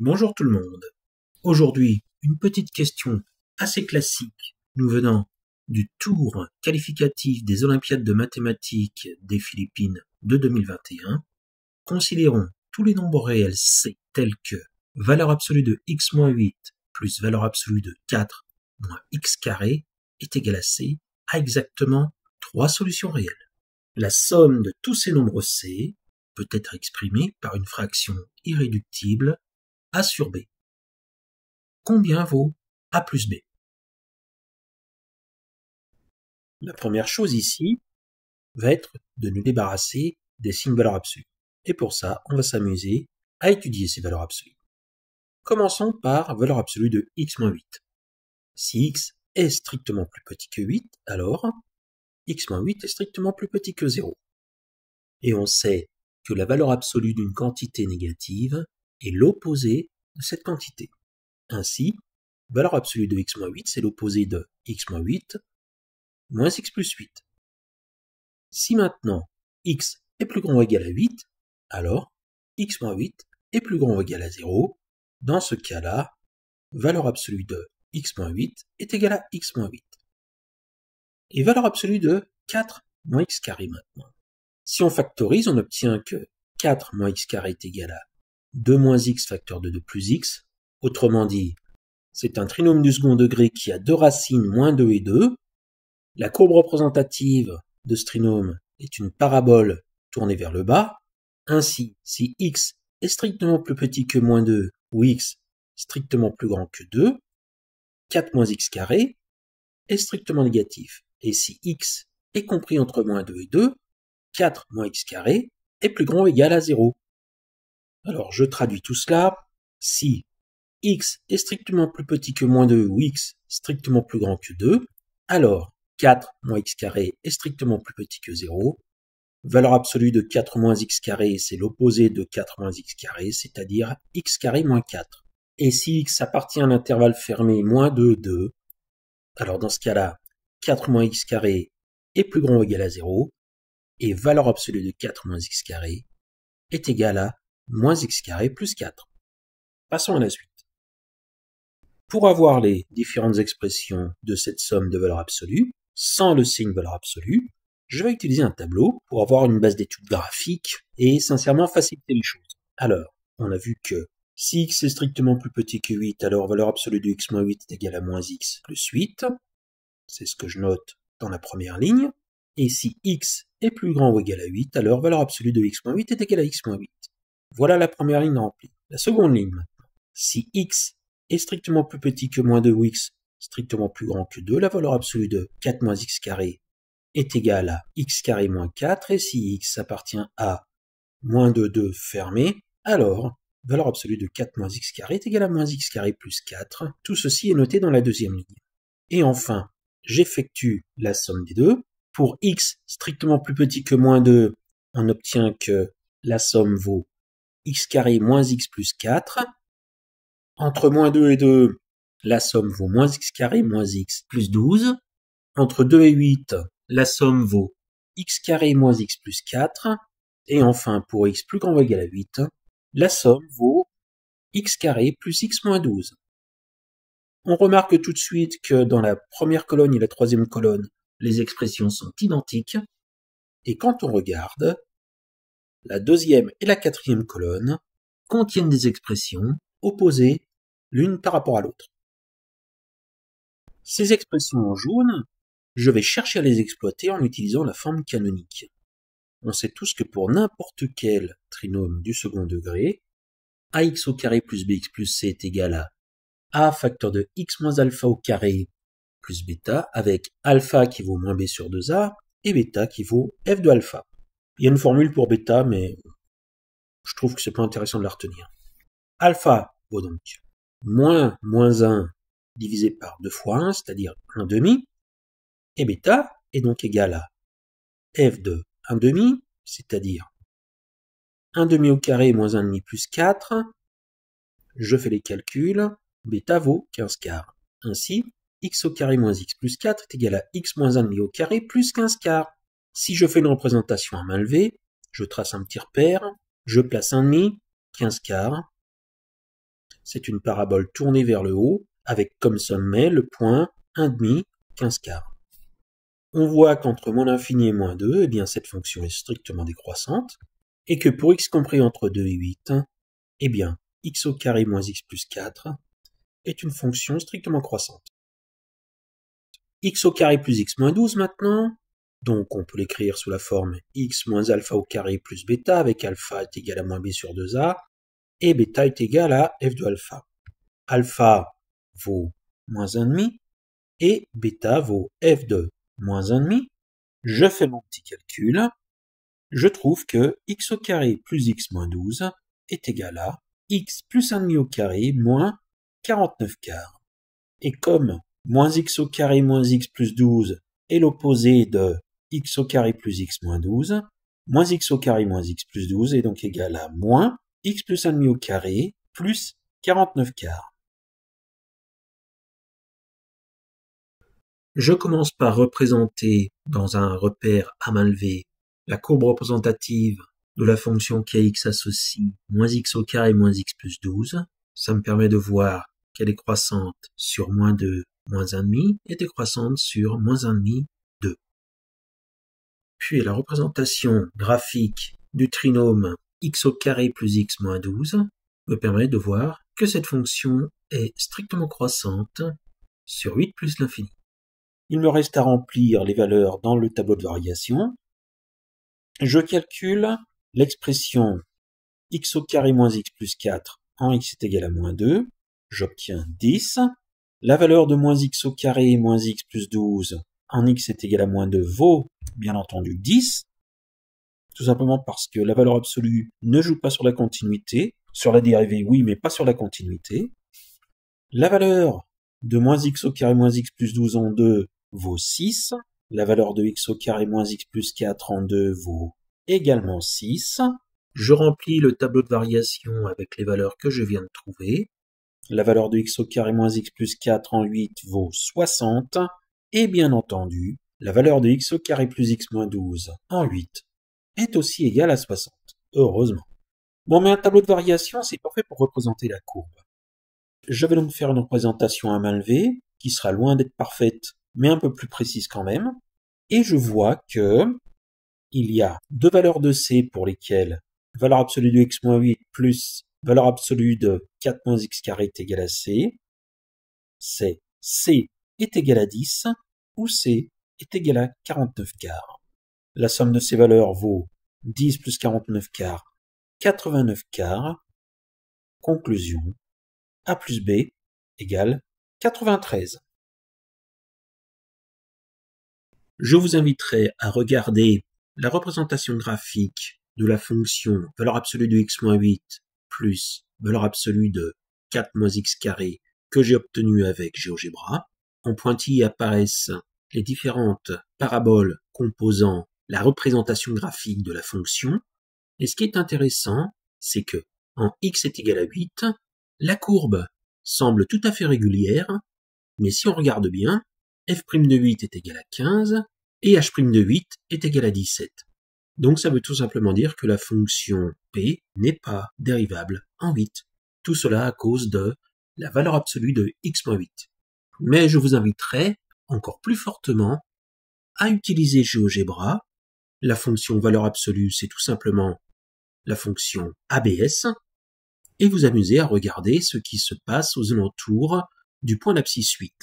Bonjour tout le monde. Aujourd'hui, une petite question assez classique nous venant du tour qualificatif des Olympiades de mathématiques des Philippines de 2021. Considérons tous les nombres réels C tels que valeur absolue de x-8 plus valeur absolue de 4 moins x carré est égale à C à exactement 3 solutions réelles. La somme de tous ces nombres C peut être exprimée par une fraction irréductible A sur B. Combien vaut A plus B? La première chose ici va être de nous débarrasser des signes valeurs absolues. Et pour ça, on va s'amuser à étudier ces valeurs absolues. Commençons par valeur absolue de x-8. Si x est strictement plus petit que 8, alors x-8 est strictement plus petit que 0. Et on sait que la valeur absolue d'une quantité négative est l'opposé de cette quantité. Ainsi, valeur absolue de x-8, c'est l'opposé de x-8 moins x plus 8. Si maintenant x est plus grand ou égal à 8, alors x-8 est plus grand ou égal à 0. Dans ce cas-là, valeur absolue de x-8 est égale à x-8. Et valeur absolue de 4 moins x carré maintenant. Si on factorise, on obtient que 4 moins x carré est égal à 2 moins x facteur de 2 plus x. Autrement dit, c'est un trinôme du second degré qui a deux racines, moins 2 et 2. La courbe représentative de ce trinôme est une parabole tournée vers le bas. Ainsi, si x est strictement plus petit que moins 2 ou x strictement plus grand que 2, 4 moins x carré est strictement négatif. Et si x est compris entre moins 2 et 2, 4 moins x carré est plus grand ou égal à 0. Alors je traduis tout cela. Si x est strictement plus petit que moins 2 ou x strictement plus grand que 2, alors 4 moins x carré est strictement plus petit que 0. Valeur absolue de 4 moins x carré, c'est l'opposé de 4 moins x carré, c'est-à-dire x carré moins 4. Et si x appartient à un intervalle fermé moins 2, 2, alors dans ce cas-là, 4 moins x carré est plus grand ou égal à 0, et valeur absolue de 4 moins x carré est égale à moins x carré plus 4. Passons à la suite. Pour avoir les différentes expressions de cette somme de valeurs absolues, sans le signe valeur absolue, je vais utiliser un tableau pour avoir une base d'études graphique et sincèrement faciliter les choses. Alors, on a vu que si x est strictement plus petit que 8, alors valeur absolue de x moins 8 est égale à moins x plus 8. C'est ce que je note dans la première ligne. Et si x est plus grand ou égal à 8, alors valeur absolue de x moins 8 est égale à x moins 8. Voilà la première ligne remplie. La seconde ligne maintenant. Si x est strictement plus petit que moins 2 ou x strictement plus grand que 2, la valeur absolue de 4 moins x carré est égale à x carré moins 4, et si x appartient à moins 2, 2 fermé, alors valeur absolue de 4 moins x carré est égale à moins x carré plus 4. Tout ceci est noté dans la deuxième ligne. Et enfin, j'effectue la somme des deux. Pour x strictement plus petit que moins 2, on obtient que la somme vaut x carré moins x plus 4. Entre moins 2 et 2, la somme vaut moins x carré moins x plus 12. Entre 2 et 8, la somme vaut x carré moins x plus 4. Et enfin, pour x plus grand ou égal à 8, la somme vaut x carré plus x moins 12. On remarque tout de suite que dans la première colonne et la troisième colonne, les expressions sont identiques. Et quand on regarde, la deuxième et la quatrième colonne contiennent des expressions opposées l'une par rapport à l'autre. Ces expressions en jaune, je vais chercher à les exploiter en utilisant la forme canonique. On sait tous que pour n'importe quel trinôme du second degré, ax au carré plus bx plus c est égal à a facteur de x moins alpha au carré plus bêta, avec alpha qui vaut moins b sur 2a et bêta qui vaut f de alpha. Il y a une formule pour bêta, mais je trouve que c'est pas intéressant de la retenir. Alpha vaut donc moins 1 divisé par 2 fois 1, c'est-à-dire 1 demi, et bêta est donc égal à f de 1 demi, c'est-à-dire 1 demi au carré moins 1 demi plus 4. Je fais les calculs, bêta vaut 15 quarts. Ainsi, x au carré moins x plus 4 est égal à x moins 1 demi au carré plus 15 quarts. Si je fais une représentation à main levée, je trace un petit repère, je place 1 demi, 15 quarts. c'est une parabole tournée vers le haut, avec comme sommet le point 1,5, 15/4. On voit qu'entre moins l'infini et moins 2, eh bien cette fonction est strictement décroissante, et que pour x compris entre 2 et 8, eh bien x au carré moins x plus 4 est une fonction strictement croissante. X au carré plus x moins 12 maintenant, donc on peut l'écrire sous la forme x moins alpha au carré plus bêta, avec alpha est égal à moins b sur 2a, et bêta est égal à f de alpha. Alpha vaut moins 1,5, et bêta vaut f de moins 1,5. Je fais mon petit calcul, je trouve que x au carré plus x moins 12 est égal à x plus 1,5 au carré moins 49/4. Et comme moins x au carré moins x plus 12 est l'opposé de x au carré plus x moins 12, moins x au carré moins x plus 12 est donc égal à moins x plus 1,5 au carré plus 49/4. Je commence par représenter dans un repère à main levée la courbe représentative de la fonction qui à x associe moins x au carré moins x plus 12. Ça me permet de voir qu'elle est croissante sur moins 2, moins 1,5, et décroissante sur moins 1,5, 2. Puis la représentation graphique du trinôme x au carré plus x moins 12 me permet de voir que cette fonction est strictement croissante sur 8 plus l'infini. Il me reste à remplir les valeurs dans le tableau de variation. Je calcule l'expression x au carré moins x plus 4 en x est égal à moins 2. J'obtiens 10. La valeur de moins x au carré moins x plus 12 en x est égal à moins 2 vaut, bien entendu, 10. Tout simplement parce que la valeur absolue ne joue pas sur la continuité. Sur la dérivée, oui, mais pas sur la continuité. La valeur de moins x au carré moins x plus 12 en 2 vaut 6. La valeur de x au carré moins x plus 4 en 2 vaut également 6. Je remplis le tableau de variation avec les valeurs que je viens de trouver. La valeur de x au carré moins x plus 4 en 8 vaut 60. Et bien entendu, la valeur de x au carré plus x moins 12 en 8 est aussi égale à 60. Heureusement. Bon, mais un tableau de variation, c'est parfait pour représenter la courbe. Je vais donc faire une représentation à main levée, qui sera loin d'être parfaite, mais un peu plus précise quand même. Et je vois que il y a deux valeurs de c pour lesquelles valeur absolue de x moins 8 plus valeur absolue de 4 moins x carré est égal à c. C'est c est égal à 10 ou c est égal à 49/4. La somme de ces valeurs vaut 10 plus 49/4, 89/4. Conclusion, a plus b égale 93. Je vous inviterai à regarder la représentation graphique de la fonction valeur absolue de x moins 8 plus valeur absolue de 4 moins x carré que j'ai obtenue avec GeoGebra. En pointille apparaissent les différentes paraboles composant la représentation graphique de la fonction. Et ce qui est intéressant, c'est que en x est égal à 8, la courbe semble tout à fait régulière, mais si on regarde bien, f' de 8 est égal à 15 et h' de 8 est égal à 17. Donc ça veut tout simplement dire que la fonction p n'est pas dérivable en 8. Tout cela à cause de la valeur absolue de x moins 8. Mais je vous inviterai encore plus fortement à utiliser GeoGebra. La fonction valeur absolue, c'est tout simplement la fonction ABS, et vous amuser à regarder ce qui se passe aux alentours du point d'abscisse 8.